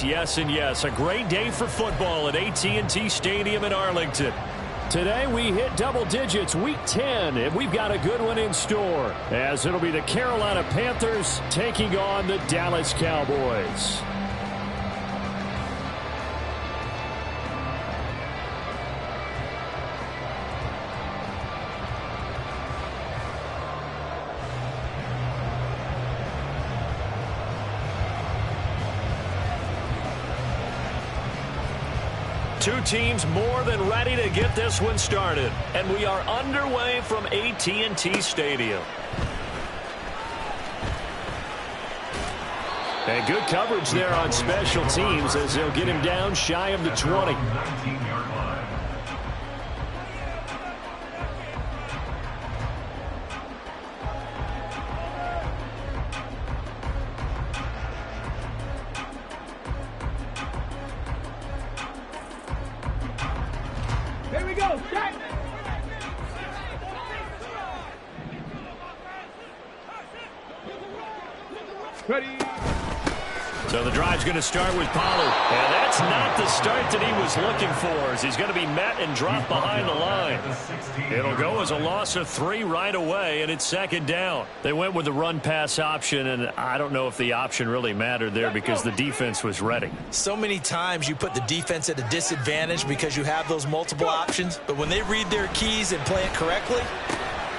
yes, and yes. A great day for football at AT&T Stadium in Arlington. Today we hit double digits, week 10, and we've got a good one in store, as it'll be the Carolina Panthers taking on the Dallas Cowboys. Two teams more than ready to get this one started. And we are underway from AT&T Stadium. And good coverage there on special teams as they'll get him down shy of the 20. So the drive's going to start with Pollard. And that's not the start that he was looking for, as he's going to be met and dropped behind the line. It'll go as a loss of 3 right away, and it's second down. They went with the run-pass option, and I don't know if the option really mattered there because the defense was ready. So many times you put the defense at a disadvantage because you have those multiple options, but when they read their keys and play it correctly,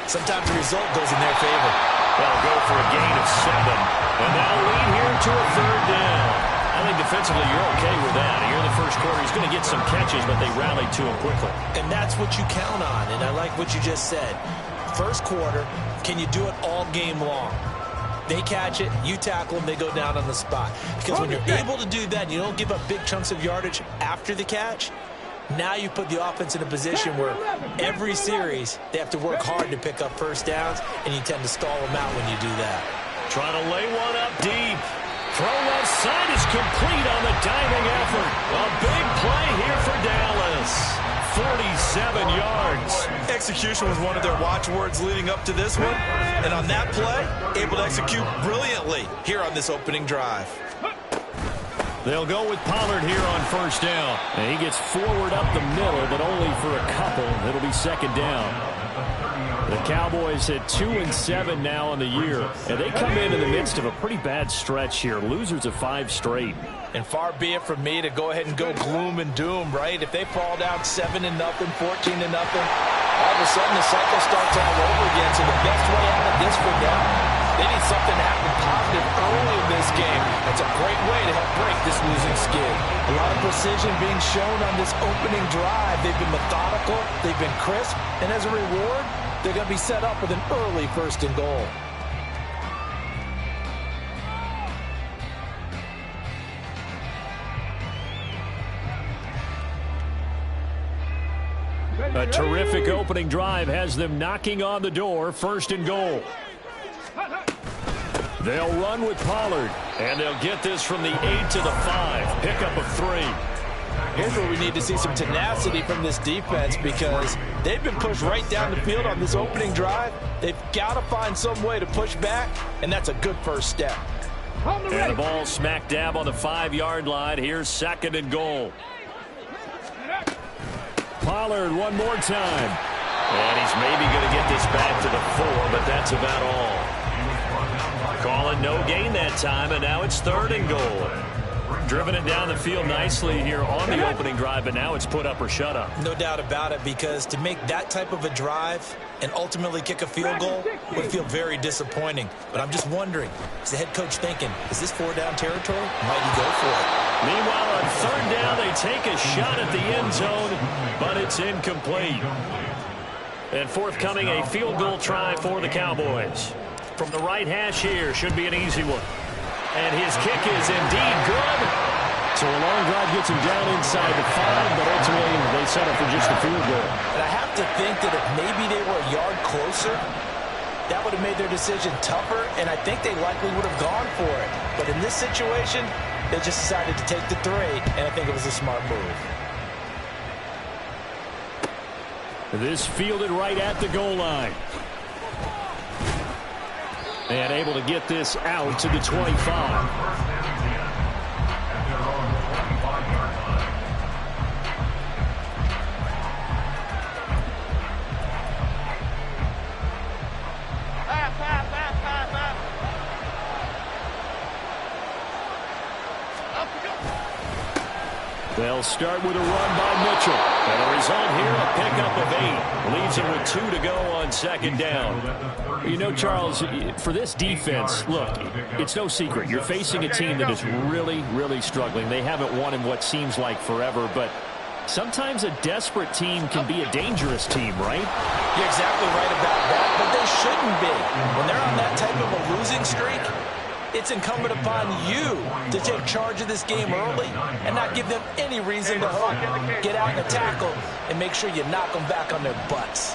sometimes the result goes in their favor. They'll go for a gain of 7. And now lead here to a third down. I think defensively you're okay with that. Here in the first quarter, he's going to get some catches, but they rallied to him quickly. And that's what you count on, and I like what you just said. First quarter, can you do it all game long? They catch it, you tackle them, they go down on the spot. Because when you're able to do that, you don't give up big chunks of yardage after the catch. Now you put the offense in a position where every series they have to work hard to pick up first downs, and you tend to stall them out when you do that. Trying to lay one up deep. Throw left side is complete on the diving effort. A big play here for Dallas. 47 yards. Execution was one of their watchwords leading up to this one. And on that play, able to execute brilliantly here on this opening drive. They'll go with Pollard here on first down. And he gets forward up the middle, but only for a couple. It'll be second down. The Cowboys at 2-7 now on the year, and they come in the midst of a pretty bad stretch here. Losers of 5 straight. And far be it from me to go ahead and go gloom and doom, right? If they fall down 7-0, 14-0, all of a sudden the cycle starts all over again. So the best way out of this for them, they need something to happen positive early in this game. That's a great way to help break this losing skid. A lot of precision being shown on this opening drive. They've been methodical, they've been crisp, and as a reward, they're going to be set up with an early first and goal. A terrific opening drive has them knocking on the door, first and goal. They'll run with Pollard, and they'll get this from the 8 to the 5. Pickup of 3. Here's where we need to see some tenacity from this defense because they've been pushed right down the field on this opening drive. They've got to find some way to push back, and that's a good first step. And the ball smack dab on the 5-yard line. Here's second and goal. Pollard one more time. And he's maybe going to get this back to the 4, but that's about all. Calling no gain that time, and now it's third and goal. Driven it down the field nicely here on the opening drive, but now it's put up or shut up. No doubt about it, because to make that type of a drive and ultimately kick a field goal would feel very disappointing. But I'm just wondering, is the head coach thinking, is this 4-down territory? Might he go for it? Meanwhile, on third down, they take a shot at the end zone, but it's incomplete. And forthcoming, a field goal try for the Cowboys. From the right hash here, should be an easy one. And his kick is indeed good. So a long drive gets him down inside the 5, but ultimately they settle for just a field goal. And I have to think that if maybe they were a yard closer, that would have made their decision tougher, and I think they likely would have gone for it. But in this situation, they just decided to take the 3, and I think it was a smart move. This fielded right at the goal line. And able to get this out to the 25. They'll start with a run by Mitchell. And the result here, a pickup of 8. Leaves him with 2 to go on second down. You know, Charles, for this defense, look, it's no secret. You're facing a team that is really, really struggling. They haven't won in what seems like forever, but sometimes a desperate team can be a dangerous team, right? You're exactly right about that, but they shouldn't be. When they're on that type of a losing streak, it's incumbent upon you to take charge of this game early and not give them any reason to hope. Get out in the tackle and make sure you knock them back on their butts.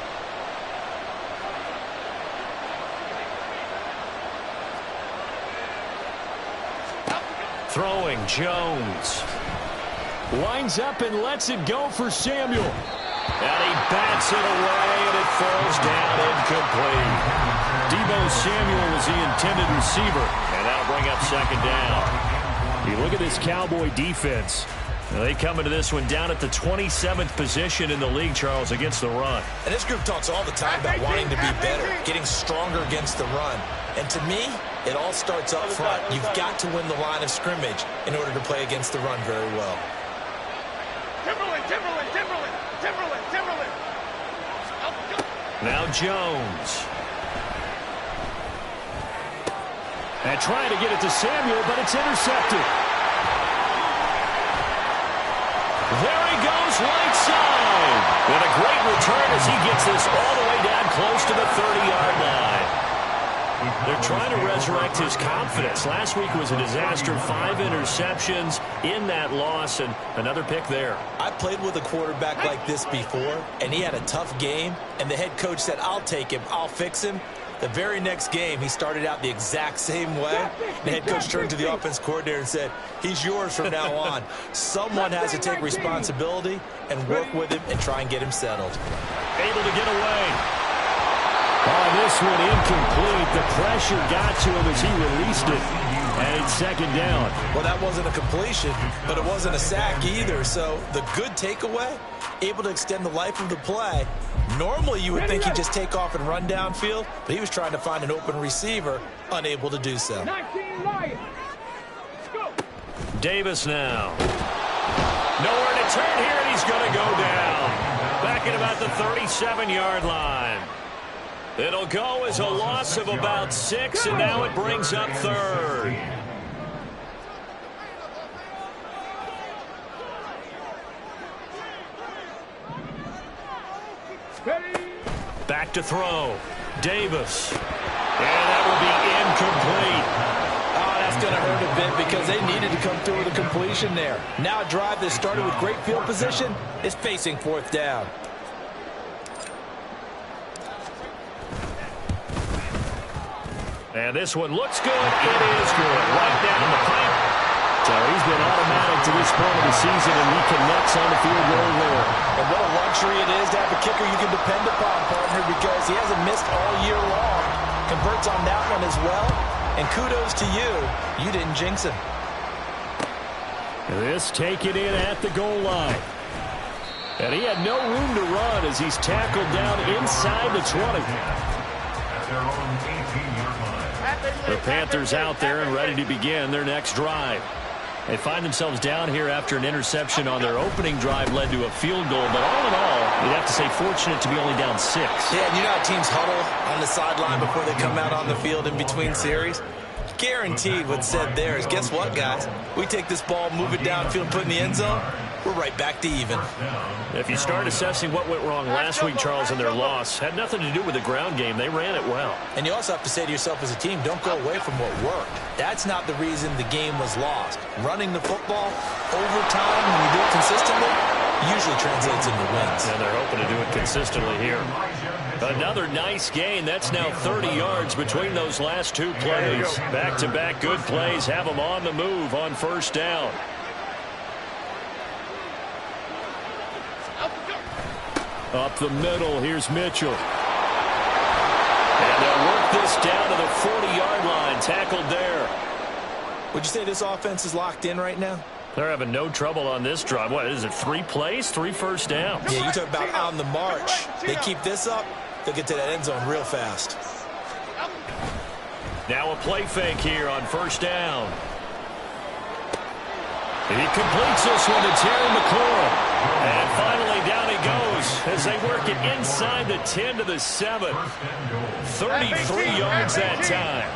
Throwing Jones. Winds up and lets it go for Samuel. And he bats it away, and it falls down incomplete. Deebo Samuel was the intended receiver, and that'll bring up second down. You look at this Cowboy defense. Now they come into this one down at the 27th position in the league, Charles, against the run. And this group talks all the time about wanting to be better, getting stronger against the run. And to me, it all starts up front. You've got to win the line of scrimmage in order to play against the run very well. Now Jones. And trying to get it to Samuel, but it's intercepted. There he goes, right side. And a great return as he gets this all the way down close to the 30-yard line. They're trying to resurrect his confidence. Last week was a disaster. 5 interceptions in that loss, and another pick there. I played with a quarterback like this before, and he had a tough game, and the head coach said, I'll take him, I'll fix him. The very next game, he started out the exact same way. The head coach turned to the offense coordinator and said, he's yours from now on. Someone has to take responsibility and work with him and try and get him settled. Able to get away. Oh, this one incomplete. The pressure got to him as he released it. And it's second down. Well, that wasn't a completion, but it wasn't a sack either. So the good takeaway, able to extend the life of the play. Normally you would think he'd just take off and run downfield, but he was trying to find an open receiver, unable to do so. Davis now. Nowhere to turn here, and he's going to go down. Back at about the 37-yard line. It'll go as a loss of about 6, and now it brings up third. Back to throw. Davis. And that will be incomplete. Oh, that's going to hurt a bit because they needed to come through with a completion there. Now a drive that started with great field position is facing fourth down. And this one looks good. It is good. Right down the pipe. So he's been automatic to this point of the season, and he connects on the field goal there. And what a luxury it is to have a kicker you can depend upon, partner, because he hasn't missed all year long. Converts on that one as well. And kudos to you. You didn't jinx him. This taken in at the goal line. And he had no room to run as he's tackled down inside the 20. The Panthers out there and ready to begin their next drive. They find themselves down here after an interception on their opening drive led to a field goal. But all in all, you'd have to say fortunate to be only down 6. Yeah, and you know how teams huddle on the sideline before they come out on the field in between series? Guaranteed what's said there is, guess what, guys? We take this ball, move it downfield, put it in the end zone, we're right back to even. If you start assessing what went wrong last week, Charles, in their loss, had nothing to do with the ground game. They ran it well. And you also have to say to yourself as a team, don't go away from what worked. That's not the reason the game was lost. Running the football over time, when you do it consistently, usually translates into wins. And they're hoping to do it consistently here. Another nice gain. That's now 30 yards between those last 2 plays. Back-to-back good plays have them on the move on first down. Up the middle, here's Mitchell. And they'll work this down to the 40-yard line. Tackled there. Would you say this offense is locked in right now? They're having no trouble on this drive. What is it, 3 plays, 3 first downs? Yeah, you talk about on the march. They keep this up, they'll get to that end zone real fast. Now a play fake here on first down. He completes this one to Terry McLaurin. And finally down he goes as they work it inside the 10 to the 7. 33 yards that time.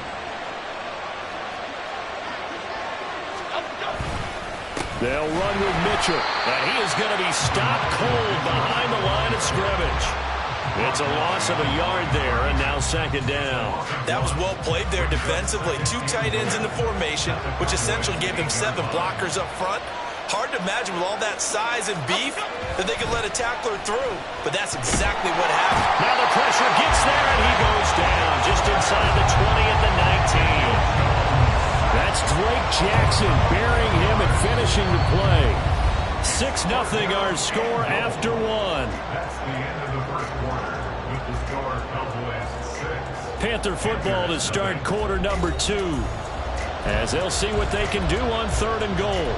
They'll run with Mitchell. And he is going to be stopped cold behind the line of scrimmage. It's a loss of a yard there, and now second down. That was well played there defensively. 2 tight ends in the formation, which essentially gave them 7 blockers up front. Hard to imagine with all that size and beef that they could let a tackler through, but that's exactly what happened. Now the pressure gets there, and he goes down just inside the 20 at the 19. That's Drake Jackson burying him and finishing the play. 6-0 our score after 1. That's the end of the first quarter. With the score, Cowboys 6. Panther football to start quarter number 2. As they'll see what they can do on 3rd and goal.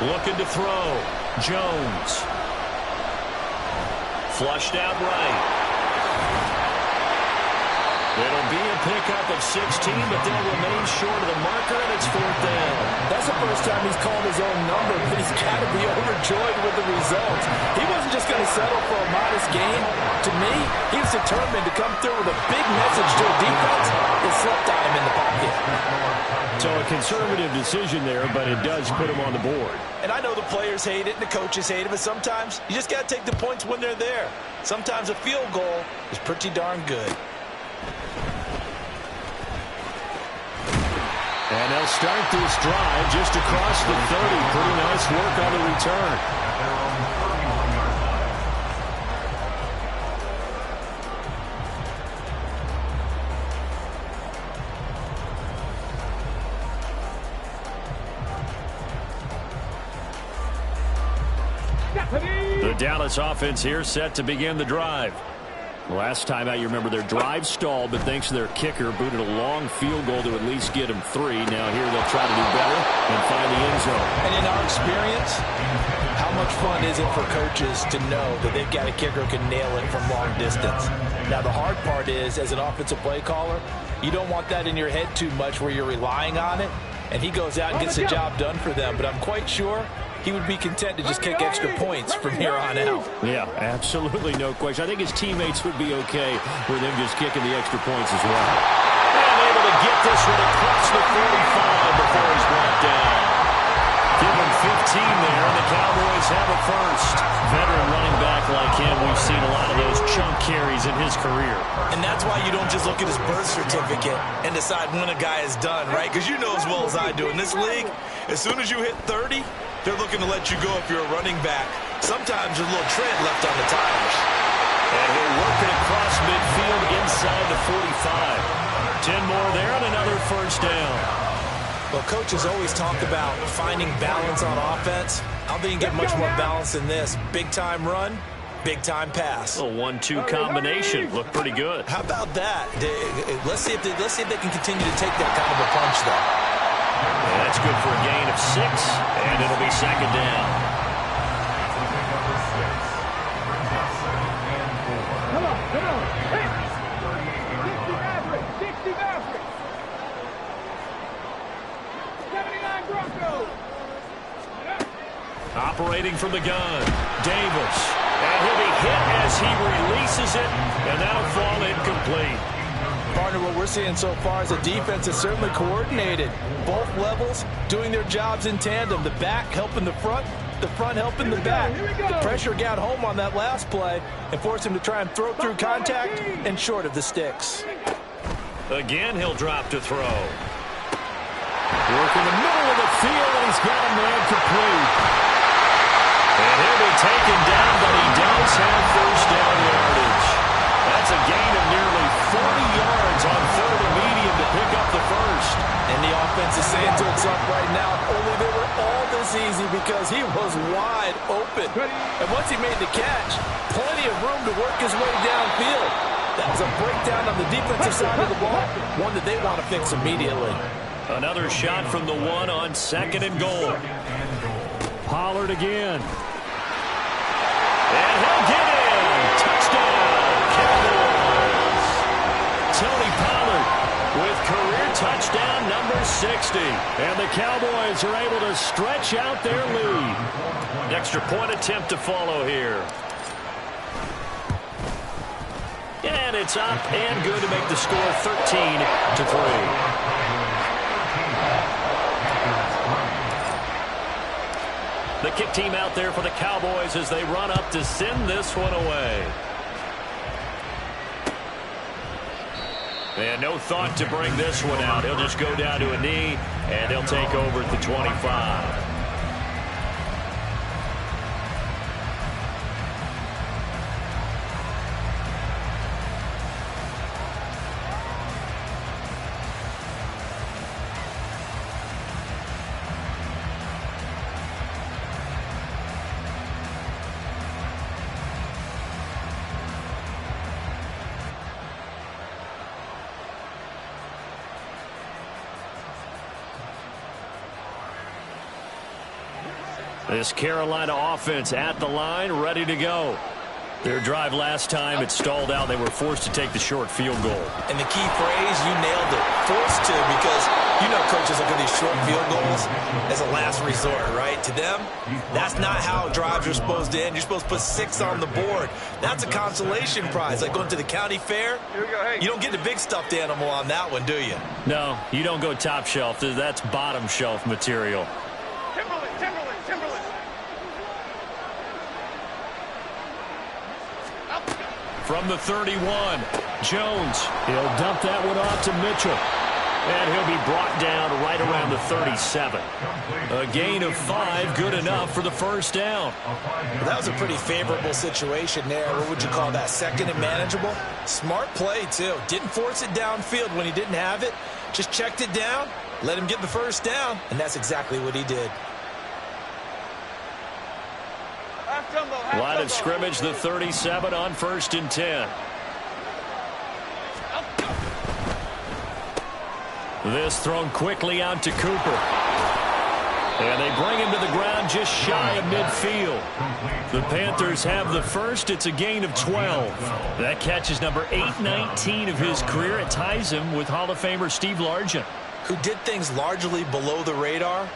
Looking to throw. Jones. Flushed out right. It'll be a pickup of 16, but they'll remain short of the marker, and it's 4th down. That's the first time he's called his own number, but he's got to be overjoyed with the results. He wasn't just going to settle for a modest gain. To me, he was determined to come through with a big message to a defense that slept on him in the pocket. So a conservative decision there, but it does put him on the board. And I know the players hate it and the coaches hate it, but sometimes you just got to take the points when they're there. Sometimes a field goal is pretty darn good. And they'll start this drive just across the 30. Pretty nice work on the return. The Dallas offense here set to begin the drive. Last time out, you remember their drive stalled, but thanks to their kicker, booted a long field goal to at least get them 3. Now here they'll try to do better and find the end zone. And in our experience, how much fun is it for coaches to know that they've got a kicker who can nail it from long distance? Now the hard part is, as an offensive play caller, you don't want that in your head too much where you're relying on it, and he goes out and gets the job done for them. But I'm quite sure he would be content to just kick extra points from here on out. Yeah, absolutely no question. I think his teammates would be okay with him just kicking the extra points as well. And able to get this one across the 45 before he's brought down. Give him 15 there, and the Cowboys have a first. Veteran running back like him, we've seen a lot of those chunk carries in his career. And that's why you don't just look at his birth certificate and decide when a guy is done, right? Because you know as well as I do, in this league, as soon as you hit 30, they're looking to let you go if you're a running back. Sometimes there's a little tread left on the tires. And he'll work it across midfield inside the 45. 10 more there and another first down. Well, coaches always talk about finding balance on offense. I don't think you can get much more balance than this. Big-time run, big-time pass. A 1-2 combination. Looked pretty good. How about that? Let's see if they can continue to take that kind of a punch, though. And that's good for a gain of 6, and it'll be second down. Come on. Hey. 60 Maverick. 79 Broncos. Operating from the gun, Davis. And he'll be hit as he releases it, and that'll fall incomplete. Partner, what we're seeing so far is a defense is certainly coordinated. Both levels doing their jobs in tandem. The back helping the front helping the back. The pressure got home on that last play and forced him to try and throw through contact and short of the sticks. Again, he'll drop to throw. Work in the middle of the field, and he's got a man complete. And he'll be taken down, but he does have first down yardage. That's a gain of nearly 40 yards on 3rd and medium to pick up the first. And the offense defense is saying to itself right now, only they were all this easy because he was wide open. And once he made the catch, plenty of room to work his way downfield. That was a breakdown on the defensive side of the ball, one that they want to fix immediately. Another shot from the one on 2nd and goal. Pollard again. And he'll get in. Touchdown, Cowboys. Tony Pollard with career touchdown number 60. And the Cowboys are able to stretch out their lead. An extra point attempt to follow here. And it's up and good to make the score 13-3. The kick team out there for the Cowboys as they run up to send this one away. And no thought to bring this one out. He'll just go down to a knee, and he'll take over at the 25. This Carolina offense at the line, ready to go. Their drive last time, it stalled out. They were forced to take the short field goal. And the key phrase, you nailed it, forced to, because you know coaches look at these short field goals as a last resort, right? To them, that's not how drives are supposed to end. You're supposed to put 6 on the board. That's a consolation prize, like going to the county fair. You don't get the big stuffed animal on that one, do you? No, you don't go top shelf. That's bottom shelf material. From the 31, Jones. He'll dump that one off to Mitchell. And he'll be brought down right around the 37. A gain of 5, good enough for the first down. Well, that was a pretty favorable situation there. What would you call that? 2nd and manageable? Smart play, too. Didn't force it downfield when he didn't have it. Just checked it down, let him get the first down, and that's exactly what he did. Line of scrimmage, the 37 on 1st and 10. This thrown quickly out to Cooper. And they bring him to the ground just shy of midfield. The Panthers have the first. It's a gain of 12. That catch is number 819 of his career. It ties him with Hall of Famer Steve Largent, who did things largely below the radar.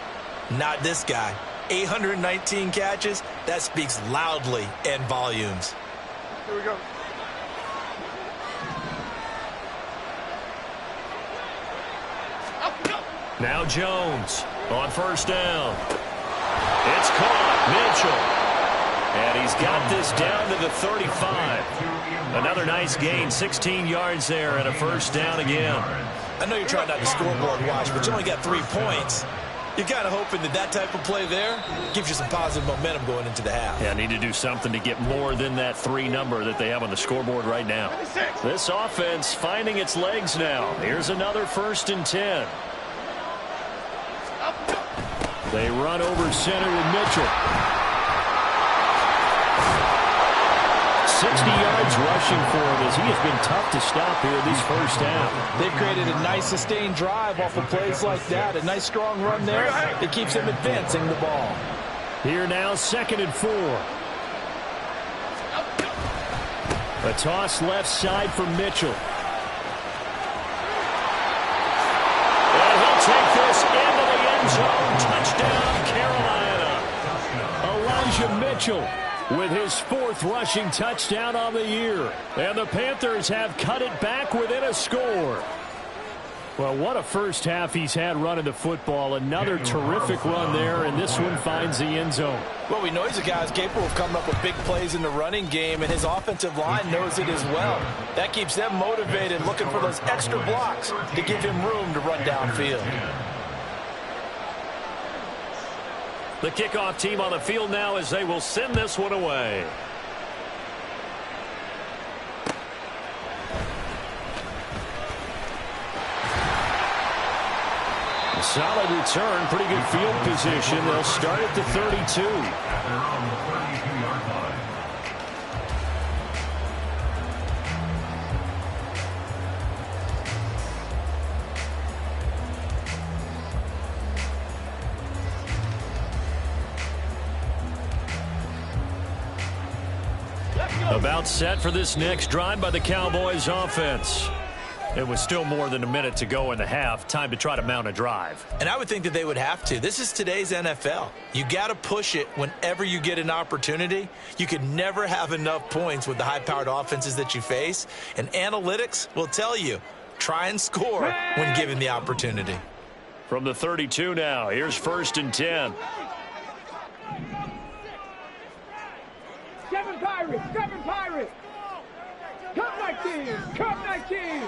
Not this guy. 819 catches, that speaks loudly in volumes. Here we go. Now Jones on 1st down. It's caught. Mitchell. And he's got this down to the 35. Another nice gain, 16 yards there and a first down again. I know you're trying not to scoreboard watch, but you only got 3 points. You're kind of hoping that that type of play there gives you some positive momentum going into the half. Yeah, need to do something to get more than that 3 number that they have on the scoreboard right now. This offense finding its legs now. Here's another 1st and 10. They run over center with Mitchell. 60 yards rushing for him as he has been tough to stop here this first half. They've created a nice sustained drive off of plays like that. A nice strong run there. It keeps them advancing the ball. Here now, 2nd and 4. A toss left side for Mitchell. And he'll take this into the end zone. Touchdown, Carolina. Elijah Mitchell with his 4th rushing touchdown on the year. And the Panthers have cut it back within a score. Well, what a first half he's had running the football. Another terrific run there, and this one finds the end zone. Well, we know he's a guy who's capable of coming up with big plays in the running game, and his offensive line knows it as well. That keeps them motivated, looking for those extra blocks to give him room to run downfield. The kickoff team on the field now as they will send this one away. Solid return, pretty good field position. They'll start at the 32. At their own 32-yard line. About set for this next drive by the Cowboys offense. It was still more than a minute to go in the half. Time to try to mount a drive. And I would think that they would have to. This is today's NFL. You got to push it whenever you get an opportunity. You can never have enough points with the high-powered offenses that you face. And analytics will tell you, try and score when given the opportunity. From the 32 now, here's 1st and 10. Seven Pirates! Come my team!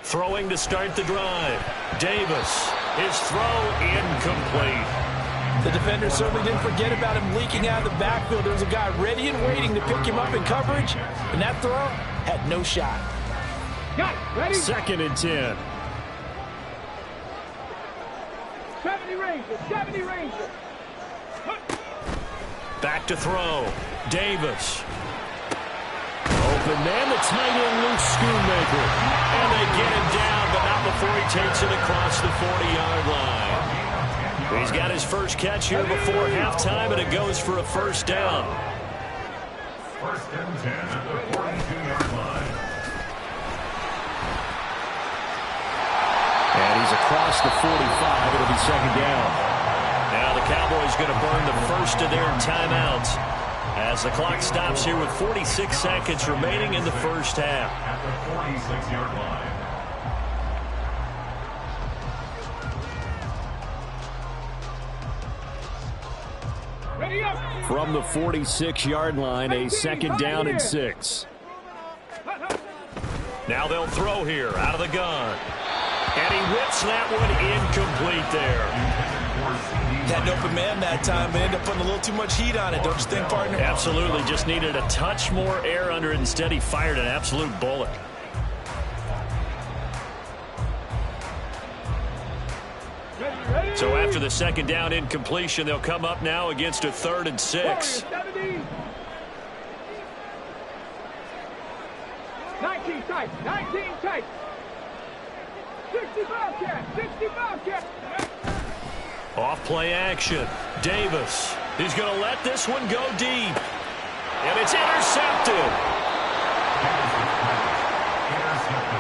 Throwing to start the drive. Davis. His throw incomplete. The defender certainly didn't forget about him leaking out of the backfield. There was a guy ready and waiting to pick him up in coverage, and that throw had no shot. Got it, ready? 2nd and 10. 70 Rangers! Back to throw. Davis. Open man, the tight end, Luke Schoonmaker. And they get him down, but not before he takes it across the 40-yard line. He's got his first catch here before halftime, and it goes for a 1st down. 1st and 10 at the 42-yard line. And he's across the 45. It'll be 2nd down. Now the Cowboys going to burn the first of their timeouts as the clock stops here with 46 seconds remaining in the first half. At the 46-yard line. Ready up! From the 46-yard line, a 2nd down and 6. Now they'll throw here out of the gun. And he whips that one incomplete there. Had an open man that time, but ended up putting a little too much heat on it, don't you think, partner? Absolutely, just needed a touch more air under it. Instead, he fired an absolute bullet. So after the 2nd down incompletion, they'll come up now against a 3rd and 6. 19 tight. 60 Bobcat. Off play action. Davis. He's going to let this one go deep. And it's intercepted.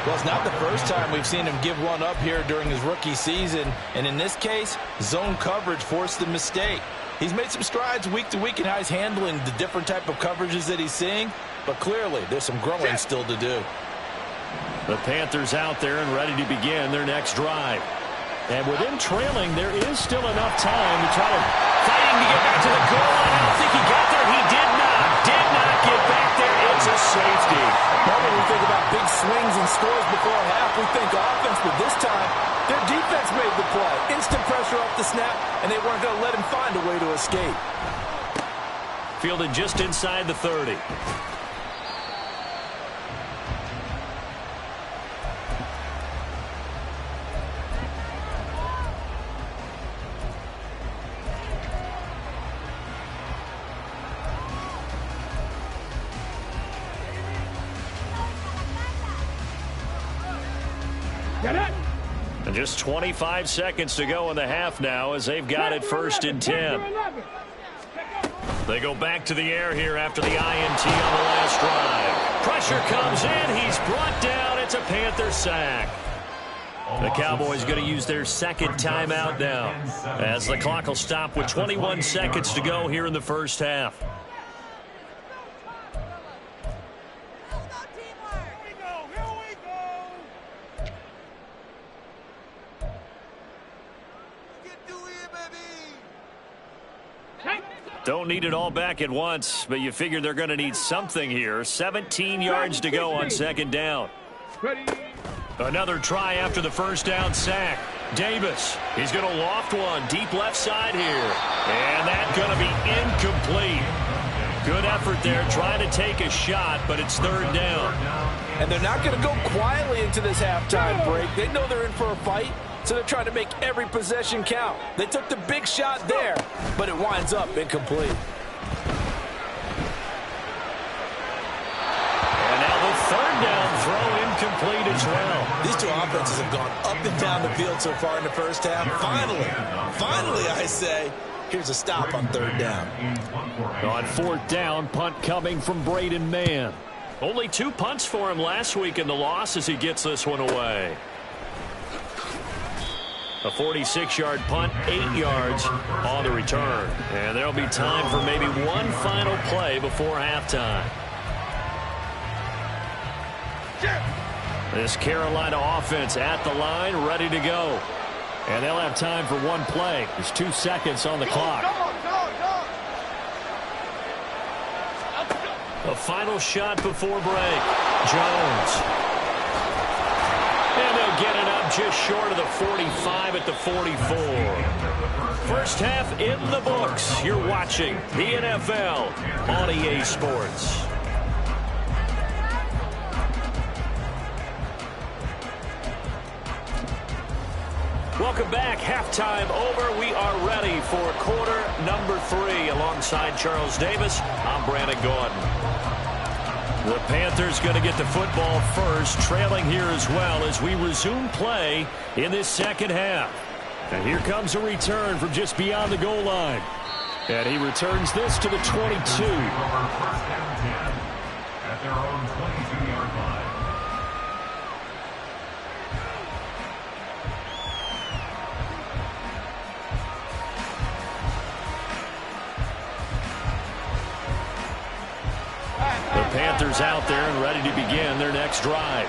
Well, it's not the first time we've seen him give one up here during his rookie season. And in this case, zone coverage forced the mistake. He's made some strides week to week in how he's handling the different type of coverages that he's seeing. But clearly, there's some growing still to do. The Panthers out there and ready to begin their next drive. And with him trailing, there is still enough time to try to fighting to get back to the goal line. I don't think he got there. He did not get back there. It's a safety. Normally we think about big swings and scores before a half. We think offense, but this time, their defense made the play. Instant pressure off the snap, and they weren't going to let him find a way to escape. Fielded just inside the 30. And just 25 seconds to go in the half now as they've got it 1st and 10. They go back to the air here after the INT on the last drive. Pressure comes in. He's brought down. It's a Panther sack. The Cowboys going to use their 2nd timeout now as the clock will stop with 21 seconds to go here in the first half. Don't need it all back at once, but you figure they're going to need something here. 17 yards to go on 2nd down. Another try after the 1st down sack. Davis, he's going to loft one deep left side here. And that's going to be incomplete. Good effort there, trying to take a shot, but it's 3rd down. And they're not going to go quietly into this halftime break. They know they're in for a fight. so they're trying to make every possession count. They took the big shot there, but it winds up incomplete. And now the third down throw incomplete as well. These two offenses have gone up and down the field so far in the first half. Finally, I say, here's a stop on third down. On fourth down, punt coming from Braden Mann. Only 2 punts for him last week in the loss as he gets this one away. A 46-yard punt, 8 yards on the return. And there'll be time for maybe one final play before halftime. This Carolina offense at the line, ready to go. And they'll have time for one play. There's 2 seconds on the clock. A final shot before break. Jones. And they'll get it up just short of the 45 at the 44. First half in the books. You're watching the NFL on EA Sports. Welcome back. Halftime over. We are ready for quarter number 3. Alongside Charles Davis, I'm Brandon Gordon. The Panthers going to get the football first, trailing here as well as we resume play in this second half. And here comes a return from just beyond the goal line. And he returns this to the 22. At their own 22-yard line. Panthers out there and ready to begin their next drive.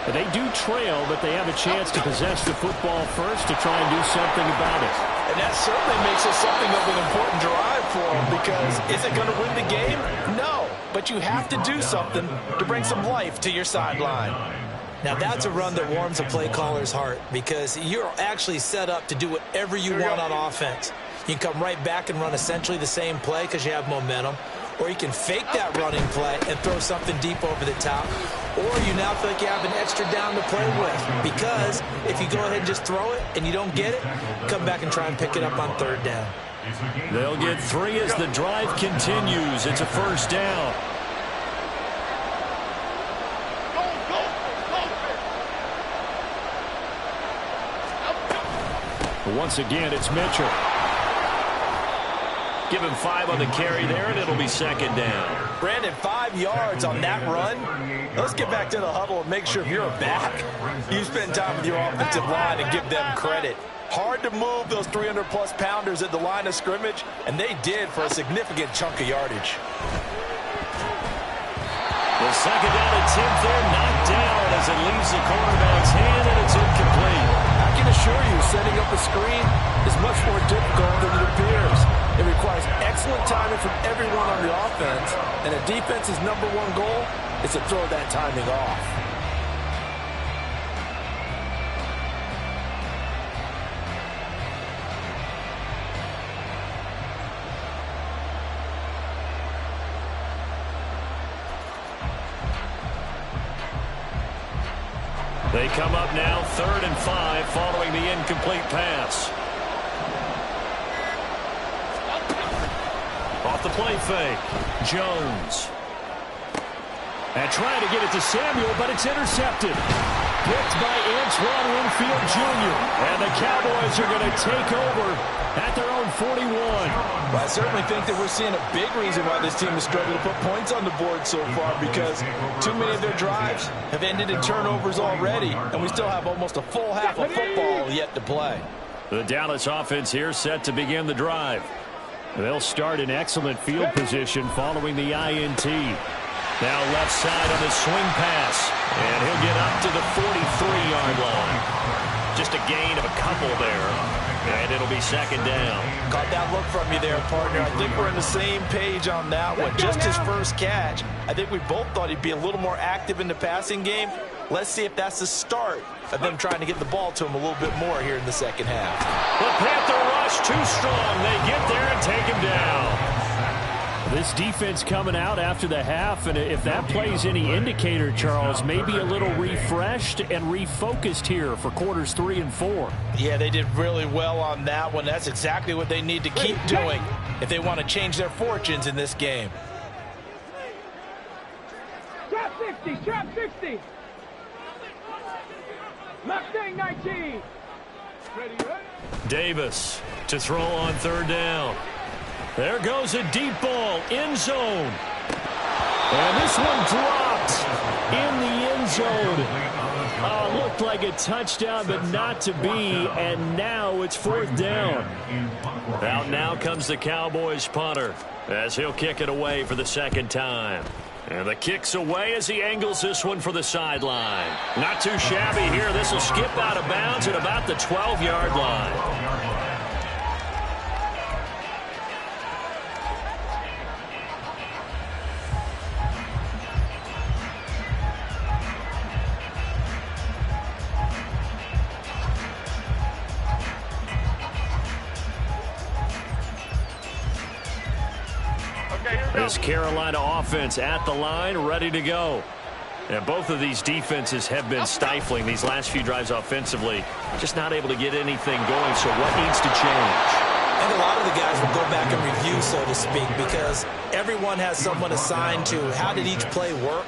They do trail, but they have a chance to possess the football first to try and do something about it. And that certainly makes it something of an important drive for them, because is it going to win the game? No, but you have to do something to bring some life to your sideline. Now that's a run that warms a play caller's heart, because you're actually set up to do whatever you want on offense. You can come right back and run essentially the same play because you have momentum. Or you can fake that running play and throw something deep over the top. Or you now feel like you have an extra down to play with. Because if you go ahead and just throw it and you don't get it, come back and try and pick it up on third down. They'll get 3 as the drive continues. It's a first down. Once again, it's Mitchell. Give him 5 on the carry there, and it'll be second down. Brandon, 5 yards on that run. Let's get back to the huddle and make sure if you're a back, you spend time with your offensive line and give them credit. Hard to move those 300-plus pounders at the line of scrimmage, and they did for a significant chunk of yardage. The second down attempt there, knocked down as it leaves the quarterback's hand, and it's incomplete. I can assure you, setting up a screen is much more difficult than it appears. It requires excellent timing from everyone on the offense, and a defense's number 1 goal is to throw that timing off. They come up now 3rd and 5 following the incomplete pass. Off the play fake, Jones. And trying to get it to Samuel, but it's intercepted. Picked by Antoine Winfield Jr. And the Cowboys are going to take over at their own 41. Well, I certainly think that we're seeing a big reason why this team has struggled to put points on the board so far, because too many of their drives have ended in turnovers already, and we still have almost a full half of football yet to play. The Dallas offense here set to begin the drive. They'll start in excellent field position following the INT. Now left side on the swing pass. And he'll get up to the 43-yard line. Just a gain of a couple there. And it'll be second down. Caught that look from you there, partner. I think we're on the same page on that one. Just his first catch. I think we both thought he'd be a little more active in the passing game. Let's see if that's the start of them trying to get the ball to him a little bit more here in the second half. The Panther rush too strong. They get there and take him down. This defense coming out after the half, and if that plays any indicator, Charles, maybe a little refreshed and refocused here for quarters 3 and 4. Yeah, they did really well on that one. That's exactly what they need to keep doing if they want to change their fortunes in this game. Trap 60, trap 60. Mustang 19. Ready, Davis to throw on third down. There goes a deep ball, end zone. And this one dropped in the end zone. Looked like a touchdown, but not to be, and now it's fourth down. Out now comes the Cowboys punter as he'll kick it away for the second time. And the kick's away as he angles this one for the sideline. Not too shabby here. This will skip out of bounds at about the 12-yard line. This Carolina offense at the line, ready to go. And both of these defenses have been stifling these last few drives offensively. Just not able to get anything going, so what needs to change? I think a lot of the guys will go back and review, so to speak, because everyone has someone assigned to how did each play work.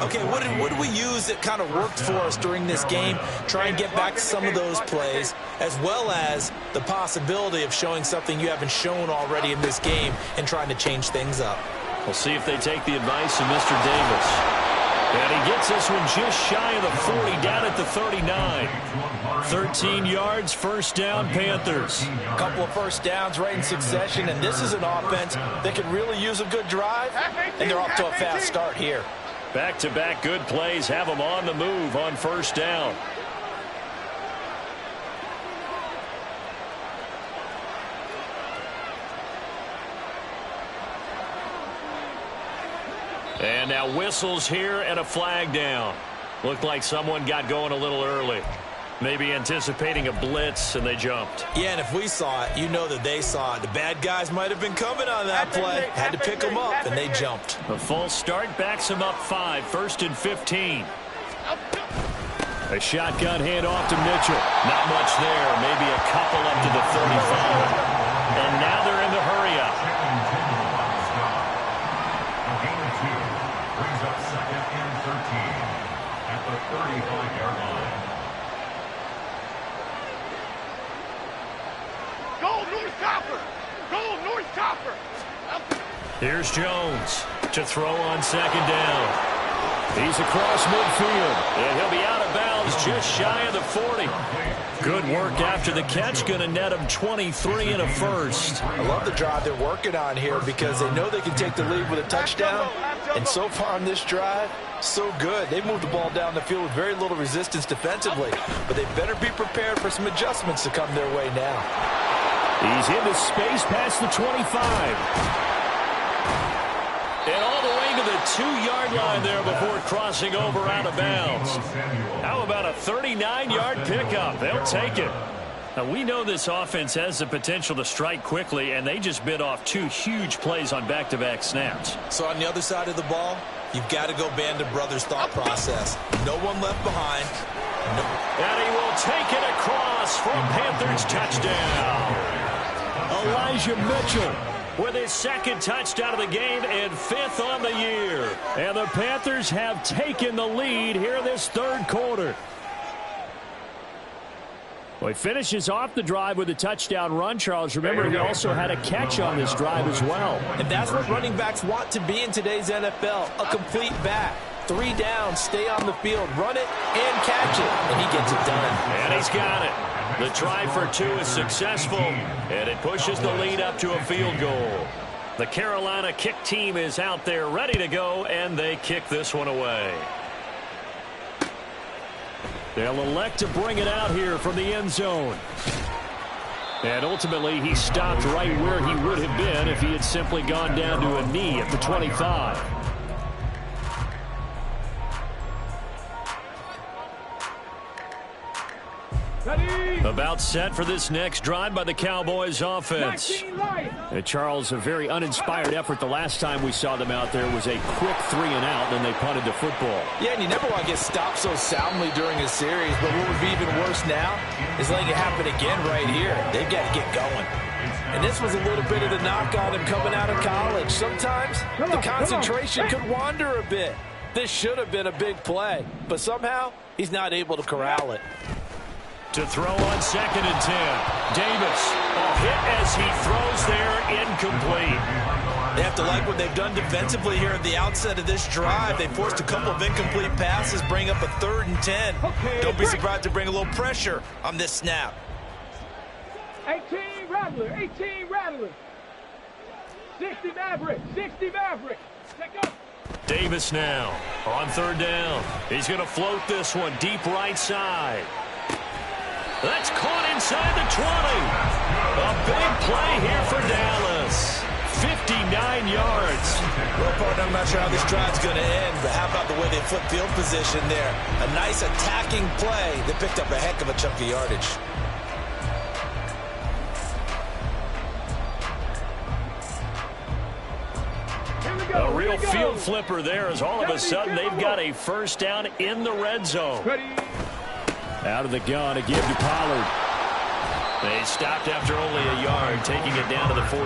Okay, what did we use that kind of worked for us during this game? Try and get back to some of those plays, as well as the possibility of showing something you haven't shown already in this game and trying to change things up. We'll see if they take the advice of Mr. Davis. And he gets this one just shy of the 40, down at the 39. 13 yards, first down, Panthers. A couple of first downs right in succession, and this is an offense that could really use a good drive, and they're off to a fast start here. Back-to-back good plays have them on the move on first down. And now whistles here and a flag down. Looked like someone got going a little early. Maybe anticipating a blitz, and they jumped. Yeah, and if we saw it, you know that they saw it. The bad guys might have been coming on that play. Had to pick them up, and they jumped. A false start backs them up 5, first and 15. A shotgun handoff to Mitchell. Not much there. Maybe a couple up to the 35. And now they're in the hurry-up. Brings up second and 13 at the 35-yard line. Go, North Copper! Go, North Copper! Here's Jones to throw on second down. He's across midfield, and he'll be out of bounds just shy of the 40. Good work after the catch, going to net him 23 and a first. I love the drive they're working on here because they know they can take the lead with a touchdown. And so far on this drive, so good. They moved the ball down the field with very little resistance defensively. But they better be prepared for some adjustments to come their way now. He's into space past the 25. And all the way to the 2-yard line there before crossing over out of bounds. How about a 39-yard pickup? They'll take it. Now, we know this offense has the potential to strike quickly, and they just bit off 2 huge plays on back-to-back snaps. So on the other side of the ball, you've got to go Band of Brothers thought process. No one left behind. No. And he will take it across for a Panthers touchdown. Elijah Mitchell with his second touchdown of the game and 5th on the year. And the Panthers have taken the lead here in this third quarter. Well, he finishes off the drive with a touchdown run, Charles. Remember, he also had a catch on this drive as well. And that's what running backs want to be in today's NFL, a complete back. 3 down, stay on the field, run it, and catch it. And he gets it done. And he's got it. The try for 2 is successful, and it pushes the lead up to a field goal. The Carolina kick team is out there ready to go, and they kick this one away. They'll elect to bring it out here from the end zone. And ultimately, he stopped right where he would have been if he had simply gone down to a knee at the 25. About set for this next drive by the Cowboys offense. And Charles, a very uninspired effort the last time we saw them out there was a quick 3-and-out, then they punted the football. Yeah, and you never want to get stopped so soundly during a series, but what would be even worse now is letting it happen again right here. They've got to get going. And this was a little bit of the knock on him coming out of college. Sometimes the concentration could wander a bit. This should have been a big play, but somehow he's not able to corral it. To throw on 2nd and 10. Davis, a hit as he throws there, incomplete. They have to like what they've done defensively here at the outset of this drive. They forced a couple of incomplete passes, bring up a 3rd and 10. Don't be surprised to bring a little pressure on this snap. 18 Rattler, 18 Rattler. 60 Maverick, 60 Maverick. Check up. Davis now on 3rd down. He's going to float this one deep right side. That's caught inside the 20. A big play here for Dallas. 59 yards. Well, partner, I'm not sure how this drive's going to end, but how about the way they flip field position there? A nice attacking play that picked up a heck of a chunk of yardage. A real field flipper there as all of a sudden they've got a 1st down in the red zone. Out of the gun to give to Pollard. They stopped after only a yard, taking it down to the 14.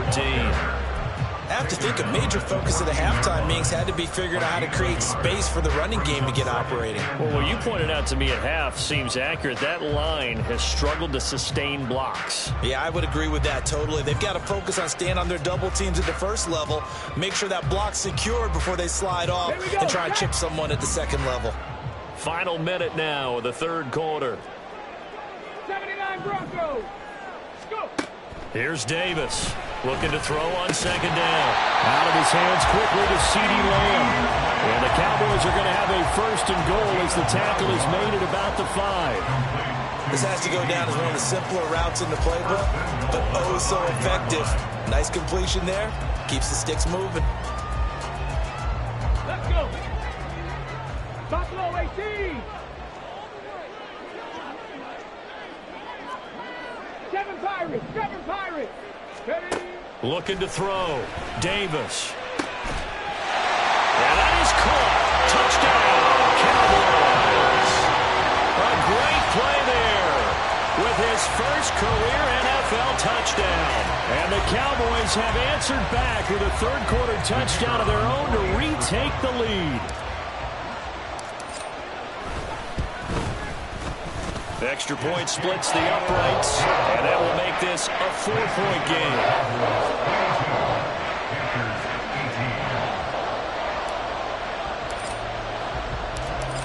I have to think a major focus of the halftime meetings had to be figuring out how to create space for the running game to get operating. Well, what you pointed out to me at half seems accurate. That line has struggled to sustain blocks. Yeah, I would agree with that totally. They've got to focus on staying on their double teams at the 1st level, make sure that block's secured before they slide off and try and chip someone at the 2nd level. Final minute now of the 3rd quarter. 79 Broncos. Go. Here's Davis looking to throw on 2nd down. Out of his hands quickly to CeeDee Lamb. And the Cowboys are going to have a 1st and goal as the tackle is made at about the 5. This has to go down as one of the simpler routes in the playbook, but oh so effective. Nice completion there. Keeps the sticks moving. Let's go. Buffalo 18. 7 Pirates, 7 Pirates. Ready. Looking to throw. Davis. And that is caught. Touchdown, Cowboys. A great play there with his 1st career NFL touchdown. And the Cowboys have answered back with a 3rd quarter touchdown of their own to retake the lead. Extra point splits the uprights, and that will make this a 4-point game.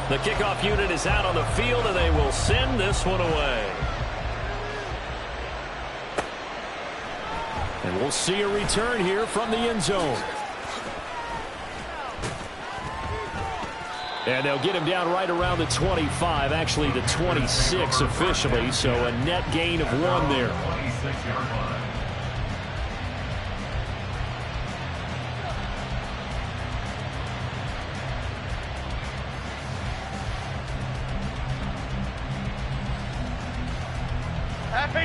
The kickoff unit is out on the field, and they will send this one away. And we'll see a return here from the end zone. And they'll get him down right around the 25, actually the 26 officially, so a net gain of 1 there.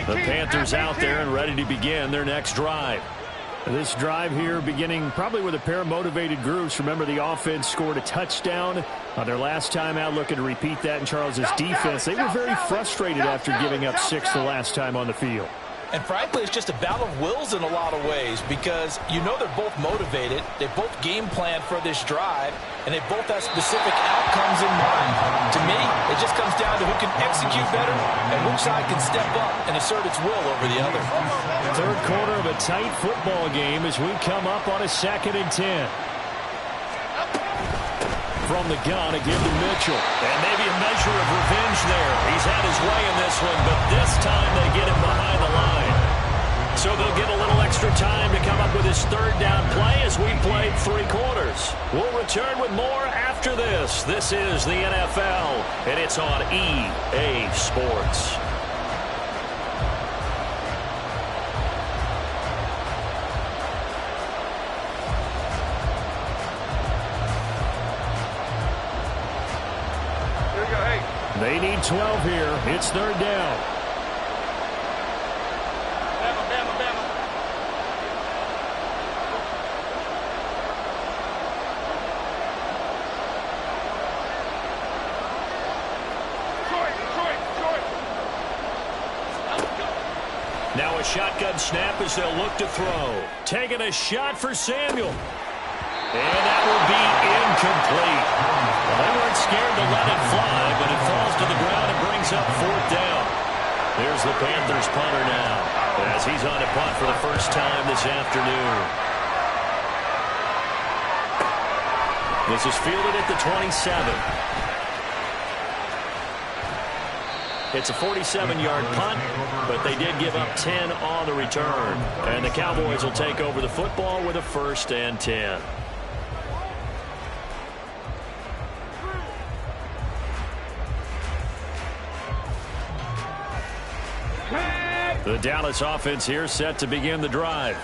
The Panthers out there and ready to begin their next drive. This drive here beginning probably with a pair of motivated groups. Remember, the offense scored a touchdown on their last time out, looking to repeat that in Charles's defense. They were very frustrated after giving up 6 the last time on the field. And frankly, it's just a battle of wills in a lot of ways because you know they're both motivated. They both game planned for this drive, and they both have specific outcomes in mind. To me, it just comes down to who can execute better and which side can step up and assert its will over the other. 3rd quarter of a tight football game as we come up on a 2nd and 10. From the gun, a give to Mitchell. And maybe a measure of revenge there. He's had his way in this one, but this time they get him behind the line. So they'll get a little extra time to come up with his 3rd down play as we played 3 quarters. We'll return with more after this. This is the NFL, and it's on EA Sports. They need 12 here. It's 3rd down. Now a shotgun snap as they'll look to throw. Taking a shot for Samuel. And that will be incomplete. Well, they weren't scared to let it fly, but it falls to the ground and brings up 4th down. There's the Panthers punter now, as he's on a punt for the first time this afternoon. This is fielded at the 27. It's a 47-yard punt, but they did give up 10 on the return. And the Cowboys will take over the football with a 1st and 10. The Dallas offense here set to begin the drive.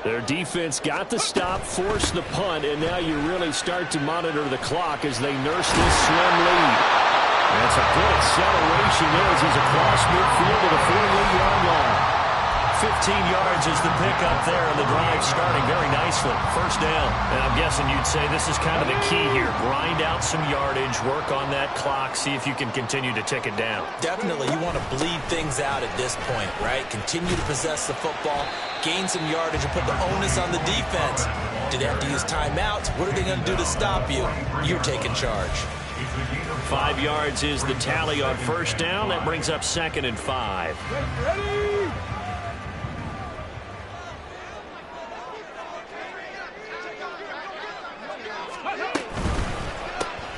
Their defense got the stop, forced the punt, and now you really start to monitor the clock as they nurse this slim lead. That's a good acceleration there as he's across midfield to the 48-yard line. 15 yards is the pickup there, and the drive starting very nicely. 1st down. And I'm guessing you'd say this is kind of the key here. Grind out some yardage, work on that clock, see if you can continue to tick it down. Definitely, you want to bleed things out at this point, right? Continue to possess the football, gain some yardage, and put the onus on the defense. Do they have to use timeouts? What are they going to do to stop you? You're taking charge. 5 yards is the tally on 1st down. That brings up 2nd and 5. Ready?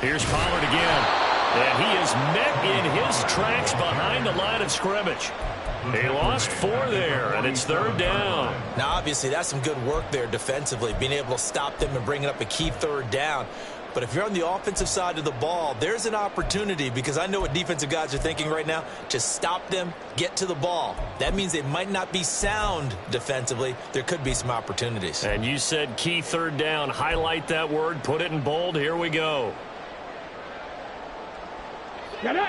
Here's Pollard again. And he is met in his tracks behind the line of scrimmage. He lost 4 there, and it's 3rd down. Now, obviously, that's some good work there defensively, being able to stop them and bringing up a key 3rd down. But if you're on the offensive side of the ball, there's an opportunity, because I know what defensive guys are thinking right now. Just stop them, get to the ball. That means they might not be sound defensively. There could be some opportunities. And you said key 3rd down. Highlight that word, put it in bold. Here we go.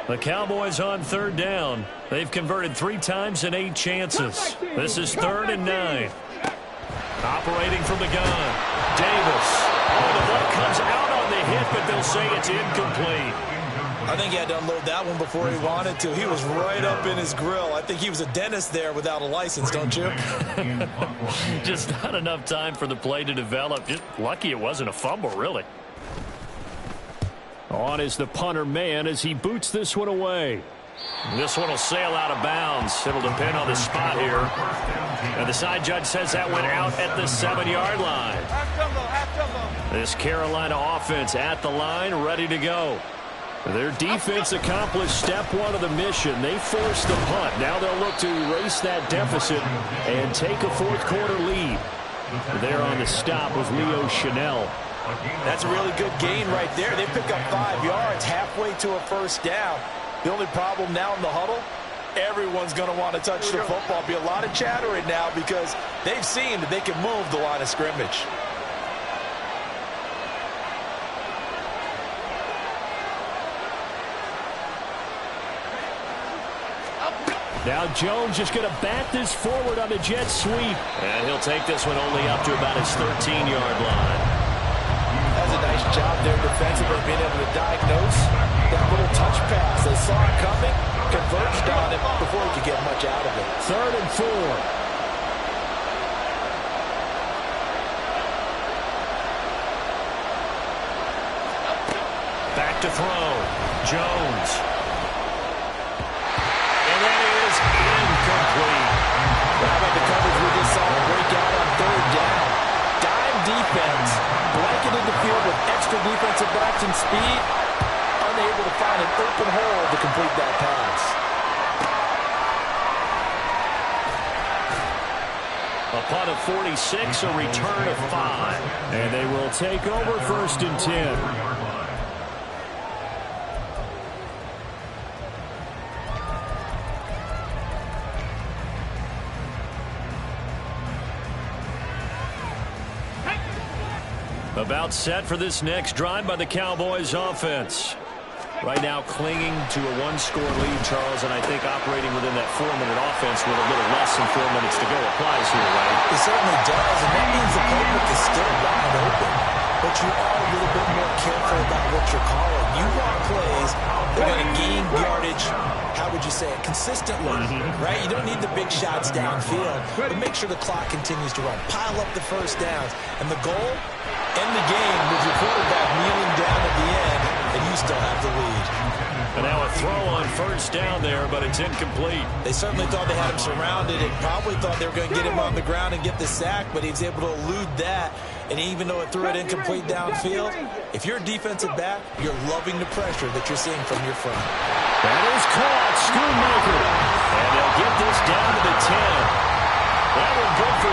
The Cowboys on 3rd down. They've converted 3 times in 8 chances. This is 3rd and 9. Operating from the gun. Davis. Oh, the ball comes out on the hit, but they'll say it's incomplete. I think he had to unload that one before he wanted to. He was right up in his grill. I think he was a dentist there without a license, don't you? Just not enough time for the play to develop. Just lucky it wasn't a fumble, really. On is the punter man as he boots this one away. This one will sail out of bounds. It'll depend on the spot here. And the side judge says that went out at the 7-yard line. This Carolina offense at the line, ready to go. Their defense accomplished step 1 of the mission. They forced the punt. Now they'll look to erase that deficit and take a 4th quarter lead. There on the stop was Leo Chanel. That's a really good gain right there. They pick up 5 yards halfway to a 1st down. The only problem now in the huddle, everyone's going to want to touch the football. Be a lot of chattering now because they've seen that they can move the line of scrimmage. Now Jones just going to bat this forward on the jet sweep. And he'll take this one only up to about his 13-yard line. That's a nice job there defensively, being able to diagnose that little touch pass. They saw it coming, converged on it before he could get much out of it. 3rd and 4. Back to throw. Jones. And that is incomplete. How about the coverage we just saw break out on 3rd down? Dime defense, blanketed the field with extra defensive backs and speed, unable to find an open hole to complete that pass. A punt of 46, a return of 5. And they will take over 1st and 10. About set for this next drive by the Cowboys offense. Right now clinging to a 1-score lead, Charles, and I think operating within that 4-minute offense with a little less than 4 minutes to go applies here, right? It certainly does, and that means the playbook is still wide open. But you are a little bit more careful about what you're calling. You want plays that are going to gain yardage, how would you say it, consistently, right? You don't need the big shots downfield, but make sure the clock continues to run. Pile up the first downs. And the goal, end the game with your quarterback kneeling down at the end, and you still have the lead. And now a throw on first down there, but it's incomplete. They certainly thought they had him surrounded and probably thought they were going to get him on the ground and get the sack, but he was able to elude that. And even though it threw it incomplete downfield, if you're a defensive back, you're loving the pressure that you're seeing from your front. That is caught, Schoonmaker. And they'll get this down to the 10. That one good for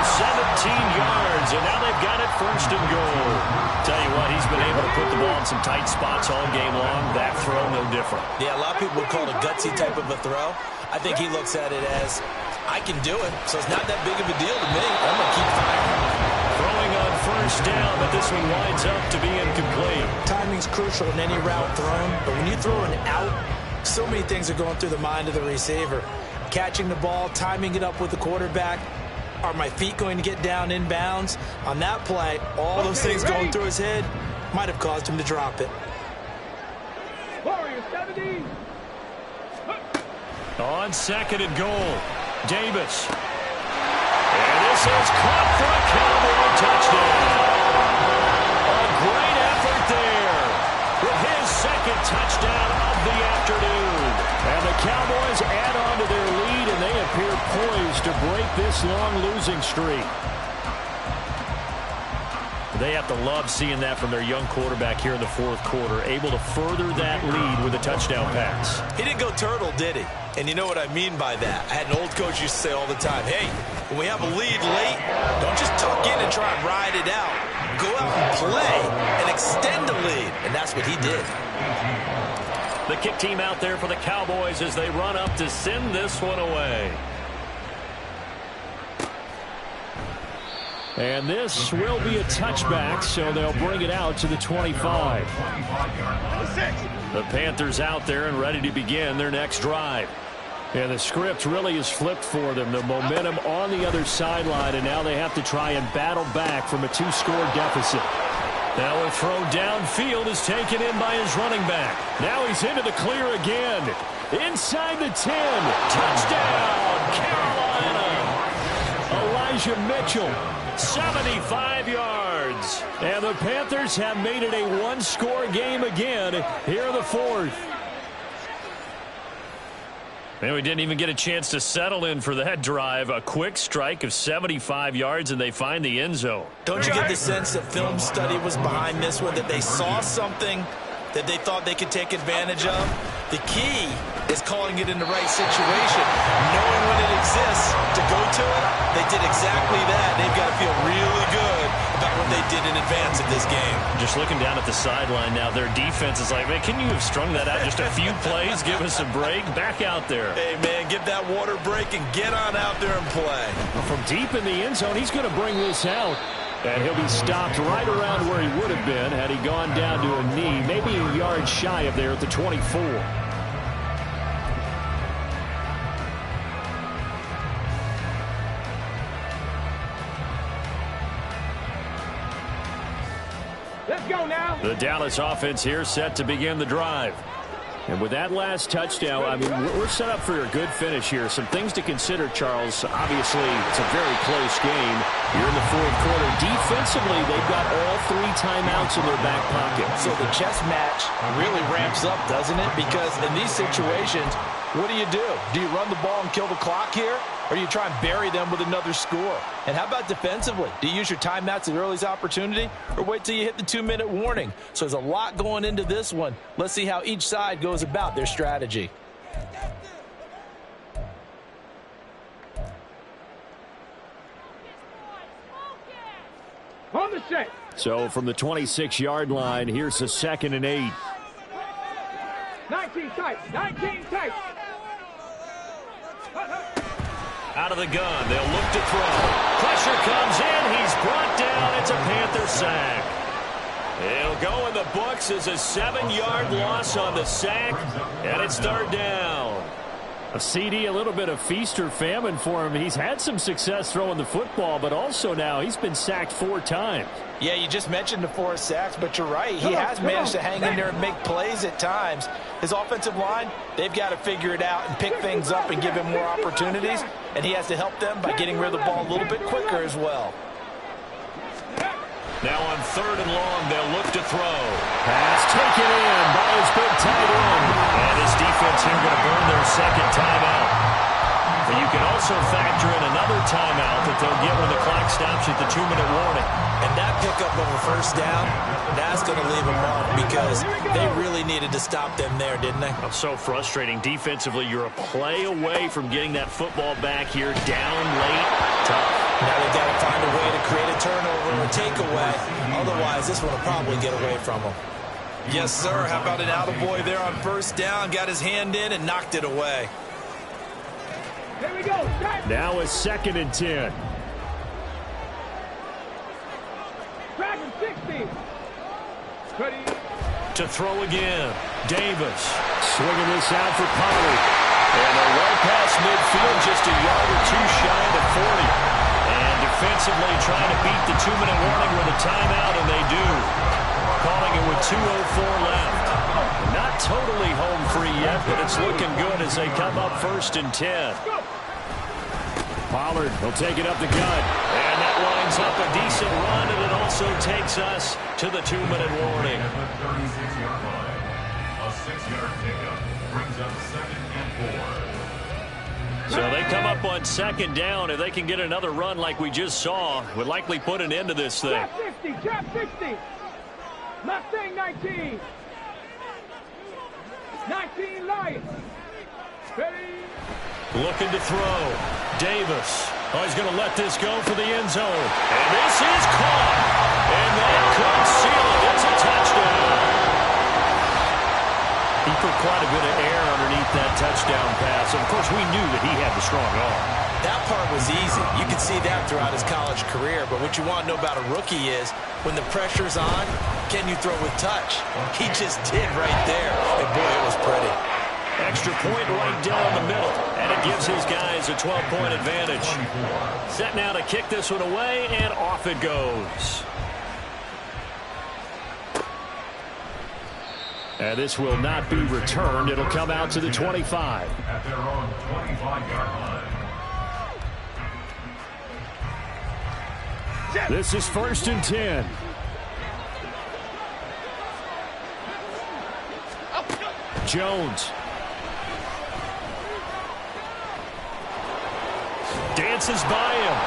17 yards, and now they've got it first and goal. Tell you what, he's been able to put the ball in some tight spots all game long. That throw, no different. Yeah, a lot of people would call it a gutsy type of a throw. I think he looks at it as, I can do it, so it's not that big of a deal to me. I'm going to keep firing. Throwing on first down, but this one winds up to be incomplete. Timing's crucial in any route thrown, but when you throw an out, so many things are going through the mind of the receiver. Catching the ball, timing it up with the quarterback. Are my feet going to get down inbounds? On that play, all those things going through his head might have caused him to drop it. Warriors 17. On second and goal, Davis. And this is caught for a Cowboy touchdown. A great effort there with his second touchdown of the afternoon. And the Cowboys add on to their lead, and they appear poised to break this long losing streak. They have to love seeing that from their young quarterback here in the fourth quarter, able to further that lead with a touchdown pass. He didn't go turtle, did he? And you know what I mean by that. I had an old coach used to say all the time, hey, when we have a lead late, don't just tuck in and try and ride it out. Go out and play and extend the lead. And that's what he did. The kick team out there for the Cowboys as they run up to send this one away. And this will be a touchback, so they'll bring it out to the 25. The Panthers out there and ready to begin their next drive. And the script really is flipped for them. The momentum on the other sideline, and now they have to try and battle back from a 2-score deficit. Now a throw downfield is taken in by his running back. Now he's into the clear again. Inside the 10. Touchdown, Carolina. Elijah Mitchell, 75 yards. And the Panthers have made it a one-score game again here in the fourth. And we didn't even get a chance to settle in for that drive. A quick strike of 75 yards, and they find the end zone. Don't you get the sense that film study was behind this one, that they saw something that they thought they could take advantage of? The key is calling it in the right situation. Knowing when it exists to go to it, they did exactly that. They've got to feel really good about what they did in advance of this game. Just looking down at the sideline now, their defense is like, man, can you have strung that out just a few plays? Give us a break. Back out there. Hey, man, give that water break and get on out there and play. From deep in the end zone, he's going to bring this out. And he'll be stopped right around where he would have been had he gone down to a knee, maybe a yard shy of there at the 24. Let's go now. The Dallas offense here set to begin the drive. And with that last touchdown, I mean, we're set up for a good finish here. Some things to consider, Charles. Obviously, it's a very close game. You're in the fourth quarter. Defensively, they've got all 3 timeouts in their back pocket. So the chess match really ramps up, doesn't it? Because in these situations, what do? Do you run the ball and kill the clock here? Or do you try and bury them with another score? And how about defensively? Do you use your timeouts at earliest opportunity? Or wait till you hit the 2-minute warning? So there's a lot going into this one. Let's see how each side goes about their strategy. On the set. So from the 26-yard line, here's a 2nd and 8. 19 tight. 19 tight. Out of the gun, they'll look to throw. Pressure comes in, he's brought down. It's a Panther sack. It'll go in the books as a 7-yard loss on the sack, and it's 3rd down. A CD, a little bit of feast or famine for him. He's had some success throwing the football, but also now he's been sacked 4 times. Yeah, you just mentioned the 4 sacks, but you're right. He has managed to hang in there and make plays at times. His offensive line, they've got to figure it out and pick things up and give him more opportunities, and he has to help them by getting rid of the ball a little bit quicker as well. Now on 3rd and long, they'll look to throw. Pass taken in by his big tight end. And his defense here going to burn their 2nd timeout. But you can also factor in another timeout that they'll get when the clock stops at the 2-minute warning. And that pickup of a 1st down, that's going to leave a mark because they really needed to stop them there, didn't they? That's so frustrating. Defensively, you're a play away from getting that football back here. Down late, tough. Now they've got to find a way to create a turnover or takeaway. Otherwise, this one will probably get away from them. Yes, sir. How about an attaboy there on 1st down? Got his hand in and knocked it away. Here we go. Now a 2nd and 10. Dragon 60. Ready. To throw again. Davis swinging this out for Pollard. And they're well past midfield, just a yard or 2 shy of 40. And defensively trying to beat the 2-minute warning with a timeout, and they do. Calling it with 2:04 left. Not totally home free yet, but it's looking good as they come up 1st and 10. Pollard will take it up the gut. And that lines up a decent run, and it also takes us to the 2-minute warning. At the 36-yard line, a 6-yard pickup brings up 2nd and 4. So they come up on 2nd down. If they can get another run like we just saw, would likely put an end to this thing. Trap 60. Mustang 19. 19 Lions. Ready. Looking to throw. Davis. Oh, he's going to let this go for the end zone. And this is caught. And that could seal it. It's a touchdown. He put quite a bit of air underneath that touchdown pass. And of course, we knew that he had the strong arm. That part was easy. You could see that throughout his college career. But what you want to know about a rookie is when the pressure's on, can you throw with touch? He just did right there. And boy, it was pretty. Extra point right down the middle. And it gives his guys a 12-point advantage. Set now to kick this one away, and off it goes. And this will not be returned. It'll come out to the 25. At their own 25-yard line. This is 1st and 10. Jones. Dances by him.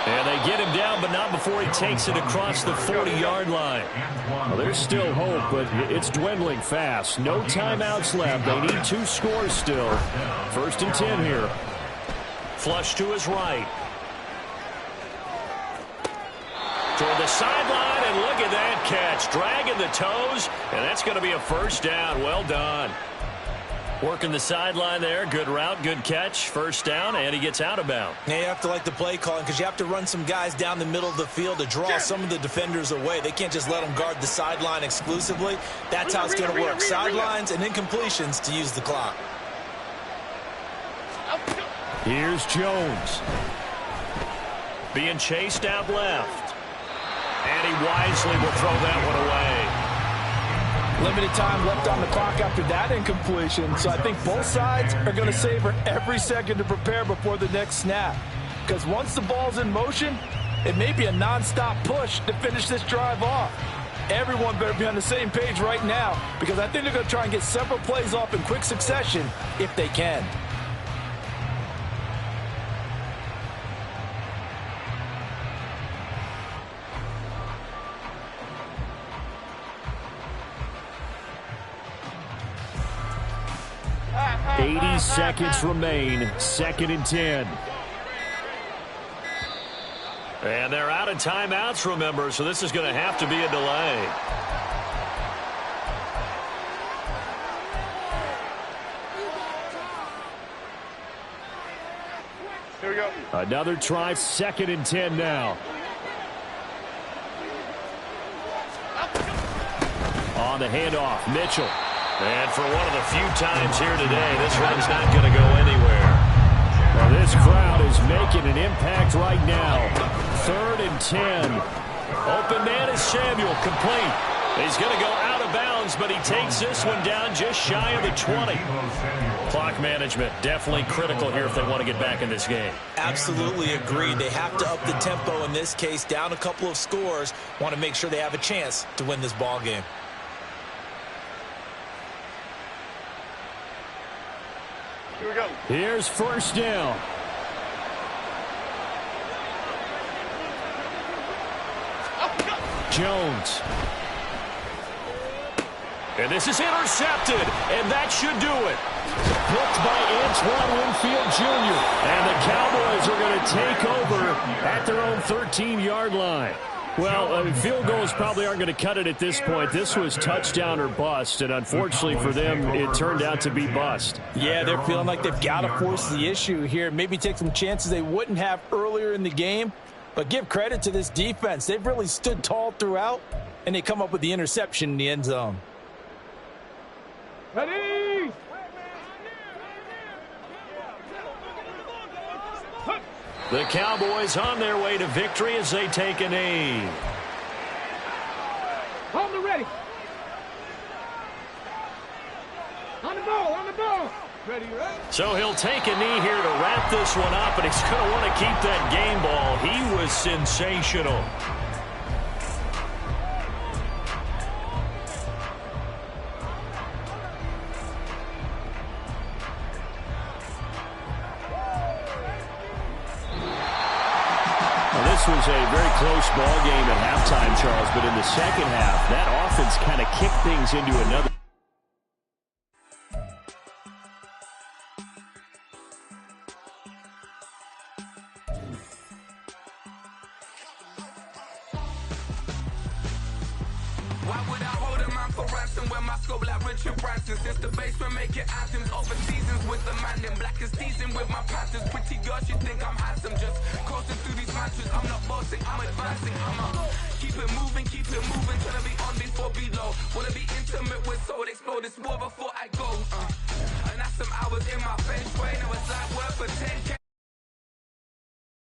And they get him down, but not before he takes it across the 40-yard line. Well, there's still hope, but it's dwindling fast. No timeouts left. They need 2 scores still. 1st and 10 here. Flush to his right. Toward the sideline, and look at that catch. Dragging the toes, and that's going to be a 1st down. Well done. Working the sideline there. Good route, good catch. 1st down, and he gets out of bounds. Now you have to like the play calling because you have to run some guys down the middle of the field to draw some of the defenders away. They can't just let them guard the sideline exclusively. That's how it's going to work. Sidelines and incompletions to use the clock. Here's Jones. Being chased out left. And he wisely will throw that one away. Limited time left on the clock after that incompletion, so I think both sides are going to savor every second to prepare before the next snap. Because once the ball's in motion, it may be a non-stop push to finish this drive off. Everyone better be on the same page right now because I think they're going to try and get several plays off in quick succession if they can. Seconds remain. 2nd and 10. And they're out of timeouts, remember, so this is going to have to be a delay. Here we go. Another try, 2nd and 10 now. On the handoff, Mitchell. And for one of the few times here today, this run's not going to go anywhere. Well, this crowd is making an impact right now. 3rd and 10. Open man is Samuel, complete. He's going to go out of bounds, but he takes this one down just shy of the 20. Clock management, definitely critical here if they want to get back in this game. Absolutely agreed. They have to up the tempo in this case, down a couple of scores. Want to make sure they have a chance to win this ball game. Here we go. Here's 1st down. Jones. And this is intercepted, and that should do it. Picked by Antoine Winfield Jr. And the Cowboys are going to take over at their own 13-yard line. Well, field goals probably aren't going to cut it at this point. This was touchdown or bust, and unfortunately for them, it turned out to be bust. Yeah, they're feeling like they've got to force the issue here. Maybe take some chances they wouldn't have earlier in the game. But give credit to this defense. They've really stood tall throughout, and they come up with the interception in the end zone. Ready? The Cowboys on their way to victory as they take a knee. Hold them ready. On the ball, on the ball. Ready, ready? So he'll take a knee here to wrap this one up, and he's going to want to keep that game ball. He was sensational. This was a very close ball game at halftime, Charles, but in the second half, that offense kind of kicked things into another. Why would I hold a man for ransom when my scope like Richard Branson? Since the basement making anthems over seasons with the man in black is teasing with my patterns. Pretty girl, she think I'm handsome. Just coasting through these mantras. I'm not bossing, I'm advancing. Keep it moving, trying to be on before below. Wanna be intimate with soul, explore this war before I go. And that's some hours in my feng shui. Now it's like work for 10K.